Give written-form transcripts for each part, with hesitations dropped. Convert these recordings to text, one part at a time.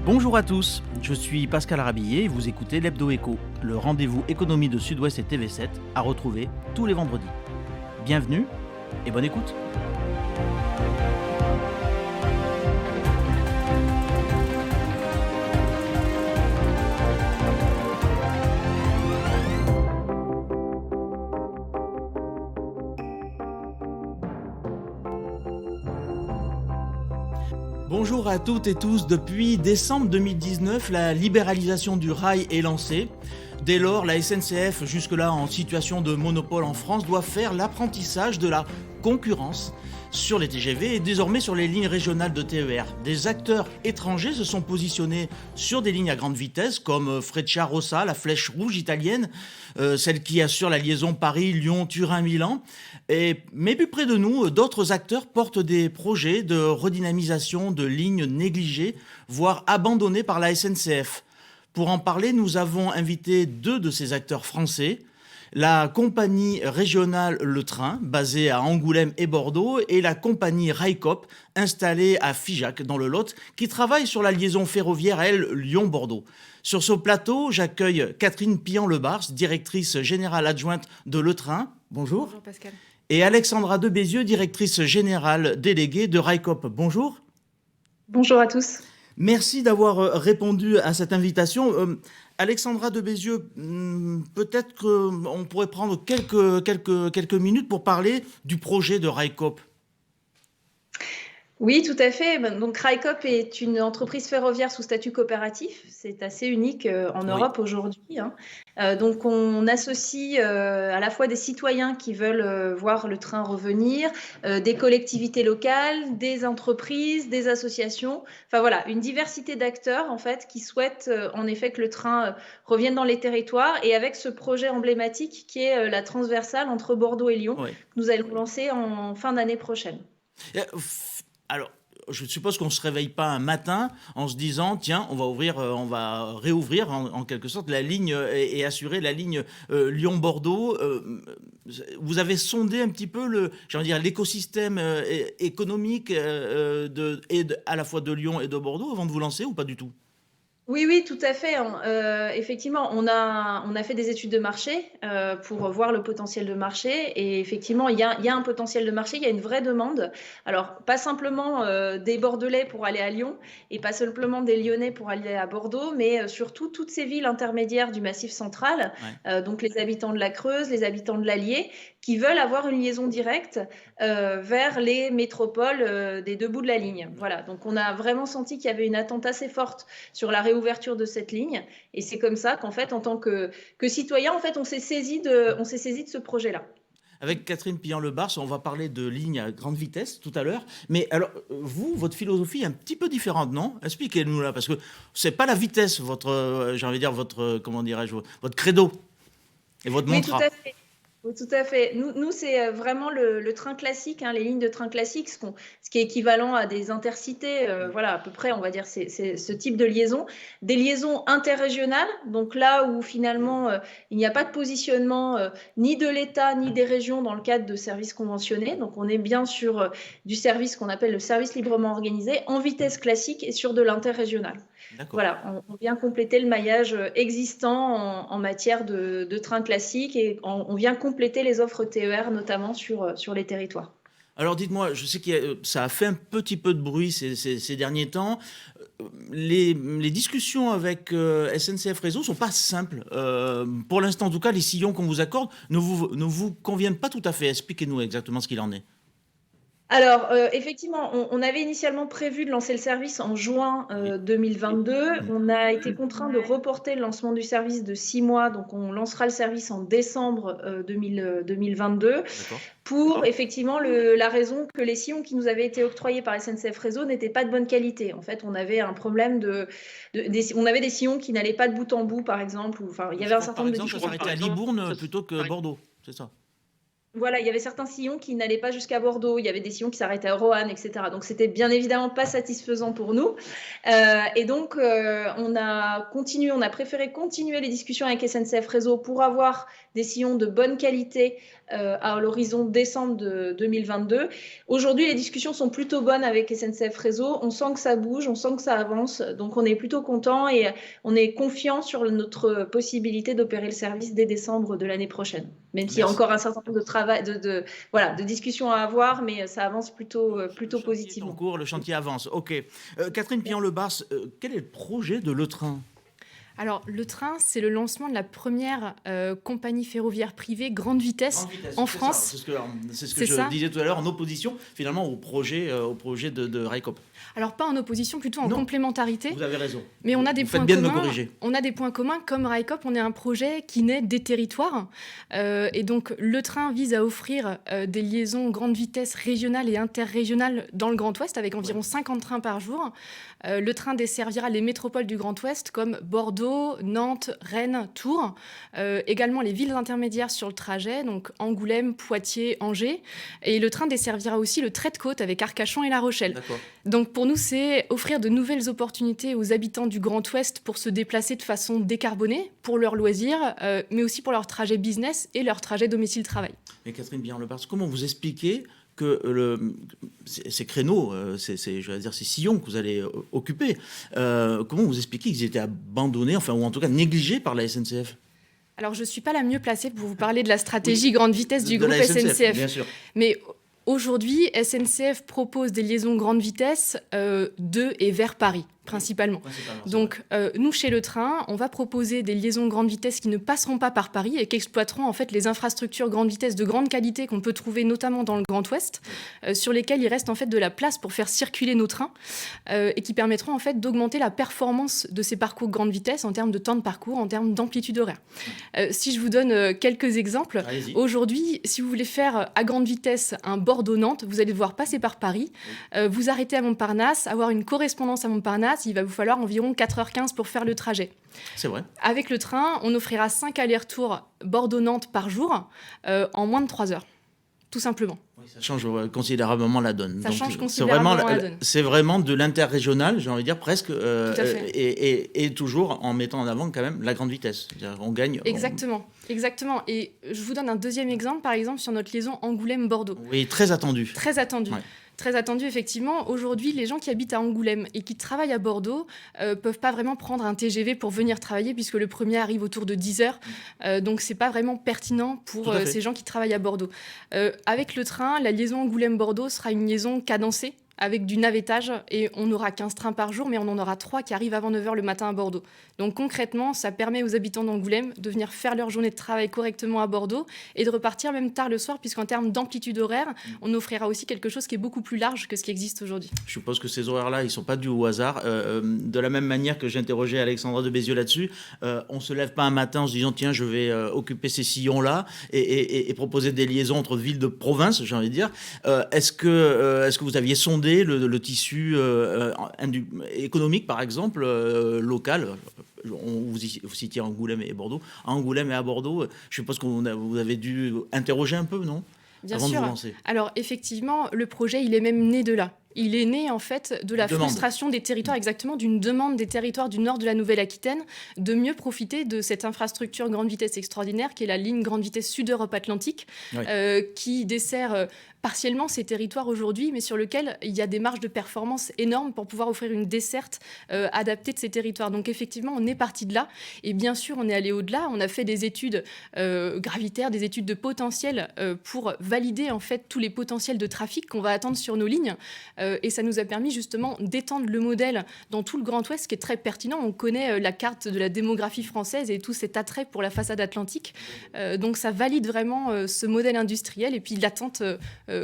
Bonjour à tous, je suis Pascal Arabillet et vous écoutez l'Hebdo Écho, le rendez-vous économie de Sud-Ouest et TV7 à retrouver tous les vendredis. Bienvenue et bonne écoute. Bonjour à toutes et tous, depuis décembre 2019, la libéralisation du rail est lancée. Dès lors, la SNCF, jusque-là en situation de monopole en France, doit faire l'apprentissage de la concurrence sur les TGV et désormais sur les lignes régionales de TER. Des acteurs étrangers se sont positionnés sur des lignes à grande vitesse comme Frecciarossa, la flèche rouge italienne, celle qui assure la liaison Paris-Lyon, Turin-Milan. Mais plus près de nous, d'autres acteurs portent des projets de redynamisation de lignes négligées, voire abandonnées par la SNCF. Pour en parler, nous avons invité deux de ces acteurs français, la compagnie régionale Le Train, basée à Angoulême et Bordeaux, et la compagnie Railcoop, installée à Figeac, dans le Lot, qui travaille sur la liaison ferroviaire, elle, Lyon-Bordeaux. Sur ce plateau, j'accueille Catherine Pillan-Lebars, directrice générale adjointe de Le Train. Bonjour. Bonjour Pascal. Et Alexandra Debézieux, directrice générale déléguée de Railcoop. Bonjour. Bonjour à tous. Merci d'avoir répondu à cette invitation. Alexandra Debézieux, peut-être qu'on pourrait prendre quelques minutes pour parler du projet de Railcoop. Oui, tout à fait. Donc, Railcoop est une entreprise ferroviaire sous statut coopératif. C'est assez unique en Europe aujourd'hui. Donc, on associe à la fois des citoyens qui veulent voir le train revenir, des collectivités locales, des entreprises, des associations. Enfin voilà, une diversité d'acteurs en fait qui souhaitent en effet que le train revienne dans les territoires. Et avec ce projet emblématique qui est la transversale entre Bordeaux et Lyon, que nous allons lancer en fin d'année prochaine. Alors, je suppose qu'on ne se réveille pas un matin en se disant tiens, on va réouvrir en quelque sorte la ligne et assurer la ligne Lyon-Bordeaux. Vous avez sondé un petit peu l'écosystème économique à la fois de Lyon et de Bordeaux avant de vous lancer ou pas du tout? Oui, tout à fait. Effectivement, on a fait des études de marché pour voir le potentiel de marché. Et effectivement, il y a un potentiel de marché, il y a une vraie demande. Alors, pas simplement des Bordelais pour aller à Lyon et pas simplement des Lyonnais pour aller à Bordeaux, mais surtout toutes ces villes intermédiaires du Massif central, donc les habitants de la Creuse, les habitants de l'Allier, qui veulent avoir une liaison directe vers les métropoles des deux bouts de la ligne. Voilà, donc on a vraiment senti qu'il y avait une attente assez forte sur la réouverture de cette ligne. Et c'est comme ça qu'en fait, en tant que citoyen, en fait, on s'est saisi de ce projet-là. Avec Catherine Pillan-Lebars, on va parler de lignes à grande vitesse tout à l'heure. Mais alors, vous, votre philosophie est un petit peu différente, non? Expliquez-nous là, parce que c'est pas la vitesse, votre credo et votre mantra. Oui, tout à fait. Oui, tout à fait. Nous c'est vraiment le train classique, les lignes de train classique, ce qui est équivalent à des intercités, voilà, à peu près, on va dire, c'est ce type de liaison. Des liaisons interrégionales, donc là où finalement, il n'y a pas de positionnement ni de l'État ni des régions dans le cadre de services conventionnés. Donc on est bien sur du service qu'on appelle le service librement organisé, en vitesse classique et sur de l'interrégional. Voilà, on vient compléter le maillage existant en matière de trains classiques et on vient compléter les offres TER, notamment sur les territoires. Alors dites-moi, je sais que ça a fait un petit peu de bruit ces derniers temps. Les discussions avec SNCF Réseau ne sont pas simples. Pour l'instant, en tout cas, les sillons qu'on vous accorde ne vous conviennent pas tout à fait. Expliquez-nous exactement ce qu'il en est. Alors, effectivement, on avait initialement prévu de lancer le service en juin 2022. On a été contraint de reporter le lancement du service de 6 mois. Donc, on lancera le service en décembre 2022 pour effectivement la raison que les sillons qui nous avaient été octroyés par SNCF Réseau n'étaient pas de bonne qualité. En fait, on avait un problème on avait des sillons qui n'allaient pas de bout en bout, par exemple. Il y avait un certain nombre de difficultés. Par exemple, ça s'arrêtait à Libourne plutôt que Bordeaux, c'est ça? Voilà, il y avait certains sillons qui n'allaient pas jusqu'à Bordeaux, il y avait des sillons qui s'arrêtaient à Roanne, etc. Donc c'était bien évidemment pas satisfaisant pour nous. Et donc on a préféré continuer les discussions avec SNCF Réseau pour avoir des sillons de bonne qualité à l'horizon décembre de 2022. Aujourd'hui, les discussions sont plutôt bonnes avec SNCF Réseau. On sent que ça bouge, on sent que ça avance. Donc on est plutôt content et on est confiant sur notre possibilité d'opérer le service dès décembre de l'année prochaine. Même s'il y a encore un certain nombre de travail, voilà, de discussions à avoir, mais ça avance plutôt positivement. En cours, le chantier avance. Ok. Catherine Pian-Lebars, quel est le projet de Le Train ? Alors, le train, c'est le lancement de la première compagnie ferroviaire privée grande vitesse en France. C'est ce que je disais tout à l'heure, en opposition finalement au projet de Railcoop. Alors, pas en opposition, plutôt en complémentarité. Vous avez raison. Mais on a des points bien communs. De me corriger. On a des points communs. Comme Railcoop, on est un projet qui naît des territoires. Et donc, le train vise à offrir des liaisons grande vitesse régionales et interrégionales dans le Grand Ouest, avec environ 50 trains par jour. Le train desservira les métropoles du Grand Ouest, comme Bordeaux, Nantes, Rennes, Tours. Également les villes intermédiaires sur le trajet, donc Angoulême, Poitiers, Angers. Et le train desservira aussi le trait de côte avec Arcachon et La Rochelle. D'accord. Donc pour nous, c'est offrir de nouvelles opportunités aux habitants du Grand Ouest pour se déplacer de façon décarbonée, pour leurs loisirs, mais aussi pour leur trajet business et leur trajet domicile-travail. Mais Catherine Pian-Lebars, comment vous expliquez que ces créneaux, ces sillons que vous allez occuper, comment vous expliquez qu'ils étaient abandonnés, enfin, ou en tout cas négligés par la SNCF ? Alors, je ne suis pas la mieux placée pour vous parler de la stratégie grande vitesse du groupe SNCF. Bien sûr. Mais aujourd'hui, SNCF propose des liaisons grande vitesse de et vers Paris. Principalement. Donc, nous, chez Le Train, on va proposer des liaisons grande vitesse qui ne passeront pas par Paris et qui exploiteront en fait les infrastructures grande vitesse de grande qualité qu'on peut trouver notamment dans le Grand Ouest, sur lesquelles il reste en fait de la place pour faire circuler nos trains et qui permettront en fait d'augmenter la performance de ces parcours grande vitesse en termes de temps de parcours, en termes d'amplitude horaire. Si je vous donne quelques exemples, aujourd'hui, si vous voulez faire à grande vitesse un Bordeaux-Nantes, vous allez devoir passer par Paris, vous arrêter à Montparnasse, avoir une correspondance à Montparnasse. Il va vous falloir environ 4h15 pour faire le trajet. C'est vrai. Avec le train, on offrira 5 allers-retours Bordeaux-Nantes par jour en moins de 3 heures. Tout simplement. Oui, ça change considérablement la donne. Ça change considérablement la donne. C'est vraiment de l'interrégional, j'ai envie de dire, presque. Et toujours en mettant en avant quand même la grande vitesse. On gagne. Exactement. Et je vous donne un deuxième exemple, par exemple, sur notre liaison Angoulême-Bordeaux. Oui, très attendu. Très attendu. Ouais. Très attendu, effectivement. Aujourd'hui, les gens qui habitent à Angoulême et qui travaillent à Bordeaux peuvent pas vraiment prendre un TGV pour venir travailler puisque le premier arrive autour de 10h. Donc, c'est pas vraiment pertinent pour ces gens qui travaillent à Bordeaux. Avec le train, la liaison Angoulême-Bordeaux sera une liaison cadencée avec du navettage et on n'aura 15 trains par jour, mais on en aura 3 qui arrivent avant 9h le matin à Bordeaux. Donc concrètement, ça permet aux habitants d'Angoulême de venir faire leur journée de travail correctement à Bordeaux et de repartir même tard le soir, puisqu'en termes d'amplitude horaire, on offrira aussi quelque chose qui est beaucoup plus large que ce qui existe aujourd'hui. Je suppose que ces horaires-là, ils ne sont pas dus au hasard. De la même manière que j'ai interrogé Alexandra de Bézieux là-dessus, on ne se lève pas un matin en se disant « Tiens, je vais occuper ces sillons-là » et proposer des liaisons entre villes de province, j'ai envie de dire. Est-ce que vous aviez sondé le tissu économique, par exemple, local? Vous citiez Angoulême et Bordeaux. À Angoulême et à Bordeaux, je suppose que vous avez dû interroger un peu, non? Bien Avant sûr. De vous lancer. Alors, effectivement, le projet, il est même né de là. Il est né, en fait, de la frustration des territoires, exactement, d'une demande des territoires du nord de la Nouvelle-Aquitaine de mieux profiter de cette infrastructure grande vitesse extraordinaire qui est la ligne grande vitesse Sud-Europe-Atlantique, qui dessert partiellement ces territoires aujourd'hui, mais sur lequel il y a des marges de performance énormes pour pouvoir offrir une desserte adaptée de ces territoires. Donc, effectivement, on est parti de là. Et bien sûr, on est allé au-delà. On a fait des études gravitaires, des études de potentiel pour valider, en fait, tous les potentiels de trafic qu'on va attendre sur nos lignes. Et ça nous a permis justement d'étendre le modèle dans tout le Grand Ouest, qui est très pertinent. On connaît la carte de la démographie française et tout cet attrait pour la façade atlantique. Donc ça valide vraiment ce modèle industriel et puis l'attente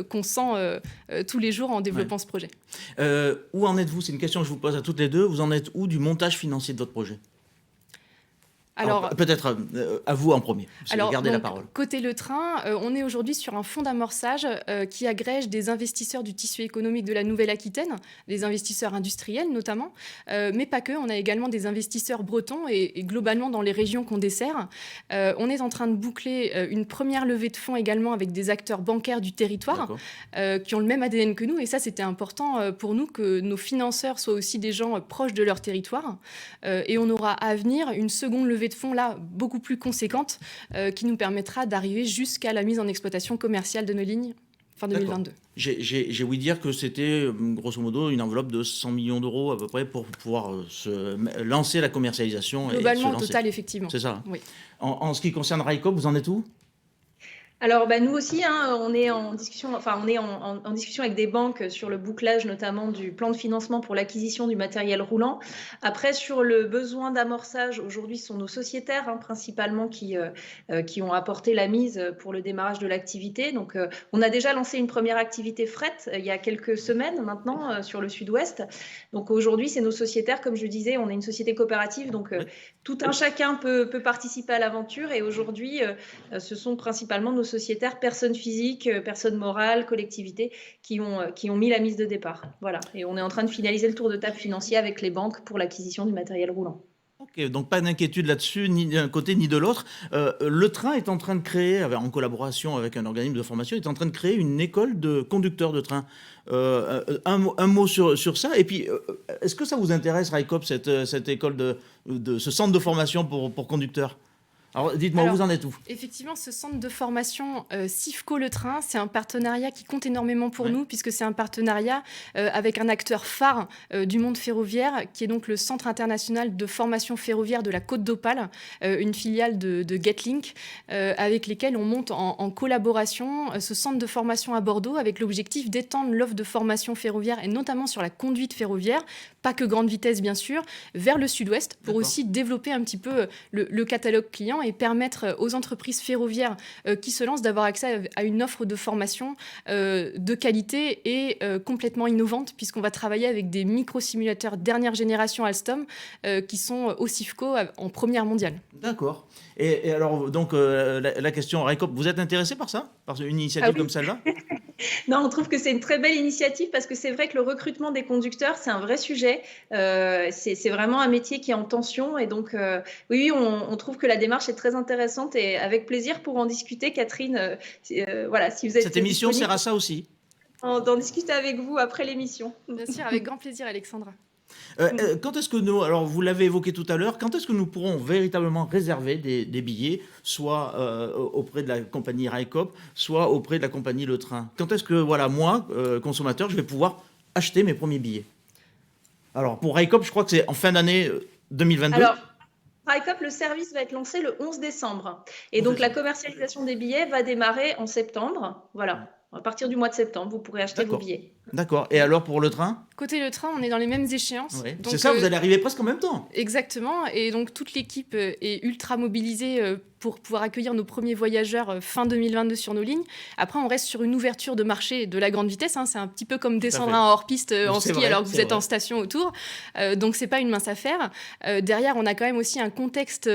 qu'on sent tous les jours en développant ce projet. Où en êtes-vous? C'est une question que je vous pose à toutes les deux. Vous en êtes où du montage financier de votre projet? Alors, peut-être à vous en premier, gardez la parole. Côté Le Train, on est aujourd'hui sur un fonds d'amorçage qui agrège des investisseurs du tissu économique de la Nouvelle-Aquitaine, des investisseurs industriels notamment, mais pas que. On a également des investisseurs bretons et globalement dans les régions qu'on dessert. On est en train de boucler une première levée de fonds également avec des acteurs bancaires du territoire qui ont le même ADN que nous. Et ça, c'était important pour nous que nos financeurs soient aussi des gens proches de leur territoire. Et on aura à venir une seconde levée de fonds là beaucoup plus conséquente qui nous permettra d'arriver jusqu'à la mise en exploitation commerciale de nos lignes fin 2022. J'ai ouï dire que c'était grosso modo une enveloppe de 100 millions d'euros à peu près pour pouvoir lancer la commercialisation. Globalement, et au total, effectivement. C'est ça. Oui. En ce qui concerne Railcoop, vous en êtes où ? Alors, nous aussi, on est en discussion, en discussion avec des banques sur le bouclage notamment du plan de financement pour l'acquisition du matériel roulant. Après, sur le besoin d'amorçage, aujourd'hui, ce sont nos sociétaires principalement qui ont apporté la mise pour le démarrage de l'activité. Donc, on a déjà lancé une première activité fret il y a quelques semaines maintenant sur le sud-ouest. Donc, aujourd'hui, c'est nos sociétaires. Comme je le disais, on est une société coopérative, donc tout un chacun peut participer à l'aventure. Et aujourd'hui, ce sont principalement nos sociétaires, personnes physiques, personnes morales, collectivités, qui ont mis la mise de départ. Voilà. Et on est en train de finaliser le tour de table financier avec les banques pour l'acquisition du matériel roulant. Ok, donc pas d'inquiétude là-dessus, ni d'un côté ni de l'autre. Le Train est en train de créer, en collaboration avec un organisme de formation, est en train de créer une école de conducteurs de train. Un mot sur ça. Et puis, est-ce que ça vous intéresse, Railcoop, cette école ce centre de formation pour conducteurs ? Alors, dites-moi, où vous en êtes où ? Effectivement, ce centre de formation CIFCO Le Train, c'est un partenariat qui compte énormément pour nous, puisque c'est un partenariat avec un acteur phare du monde ferroviaire, qui est donc le Centre international de formation ferroviaire de la Côte d'Opale, une filiale de Getlink, avec lesquels on monte en collaboration ce centre de formation à Bordeaux, avec l'objectif d'étendre l'offre de formation ferroviaire, et notamment sur la conduite ferroviaire, pas que grande vitesse bien sûr, vers le sud-ouest, pour aussi développer un petit peu le catalogue client et permettre aux entreprises ferroviaires qui se lancent d'avoir accès à une offre de formation de qualité et complètement innovante, puisqu'on va travailler avec des micro-simulateurs dernière génération Alstom qui sont au CIFCO en première mondiale. D'accord. Et alors, donc, la question, Railcoop, vous êtes intéressé par ça ? Par une initiative comme celle-là ? Non, on trouve que c'est une très belle initiative parce que c'est vrai que le recrutement des conducteurs, c'est un vrai sujet. C'est vraiment un métier qui est en tension. Et donc, oui, on trouve que la démarche est très intéressante et avec plaisir pour en discuter, Catherine. Voilà, si vous êtes Cette émission sert à ça aussi. D'en discuter avec vous après l'émission. Bien sûr, avec grand plaisir, Alexandra. Quand est-ce que nous, alors vous l'avez évoqué tout à l'heure, quand est-ce que nous pourrons véritablement réserver des billets, soit auprès de la compagnie Railcoop, soit auprès de la compagnie Le Train ? Quand est-ce que, moi, consommateur, je vais pouvoir acheter mes premiers billets ? Alors, pour Railcoop, je crois que c'est en fin d'année 2022. Alors, Railcoop, le service va être lancé le 11 décembre. Et donc, la commercialisation des billets va démarrer en septembre. Voilà. À partir du mois de septembre, vous pourrez acheter vos billets. D'accord. Et alors pour Le Train ? Côté Le Train, on est dans les mêmes échéances. Oui. Donc, c'est ça, vous allez arriver presque en même temps. Exactement. Et donc toute l'équipe est ultra mobilisée pour pouvoir accueillir nos premiers voyageurs fin 2022 sur nos lignes. Après, on reste sur une ouverture de marché de la grande vitesse. C'est un petit peu comme descendre un hors-piste en ski alors que vous êtes en station autour. Donc c'est pas une mince affaire. Derrière, on a quand même aussi un contexte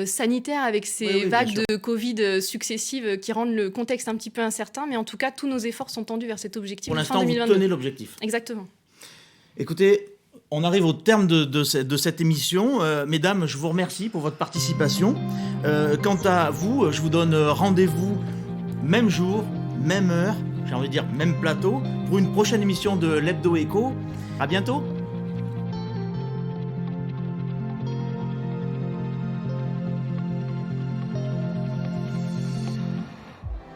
sanitaire avec ces vagues de Covid successives qui rendent le contexte un petit peu incertain. Mais en tout cas, tous nos efforts sont tendus vers cet objectif. Pour l'instant, vous tenez l'objectif. Exactement. Écoutez, on arrive au terme de cette émission. Mesdames, je vous remercie pour votre participation. Quant à vous, je vous donne rendez-vous même jour, même heure, j'ai envie de dire même plateau, pour une prochaine émission de l'Hebdo Écho. À bientôt.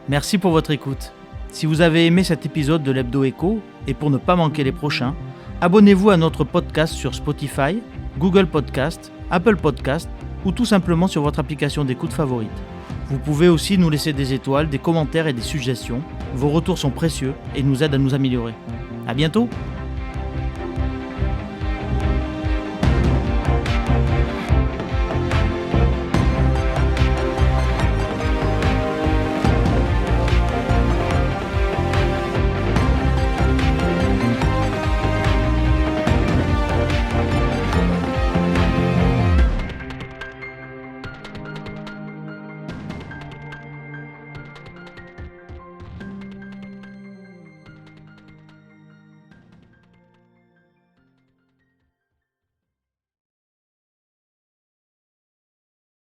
Merci pour votre écoute. Si vous avez aimé cet épisode de l'Hebdo Écho, et pour ne pas manquer les prochains, abonnez-vous à notre podcast sur Spotify, Google Podcast, Apple Podcast ou tout simplement sur votre application d'écoute favorite. Vous pouvez aussi nous laisser des étoiles, des commentaires et des suggestions. Vos retours sont précieux et nous aident à nous améliorer. À bientôt!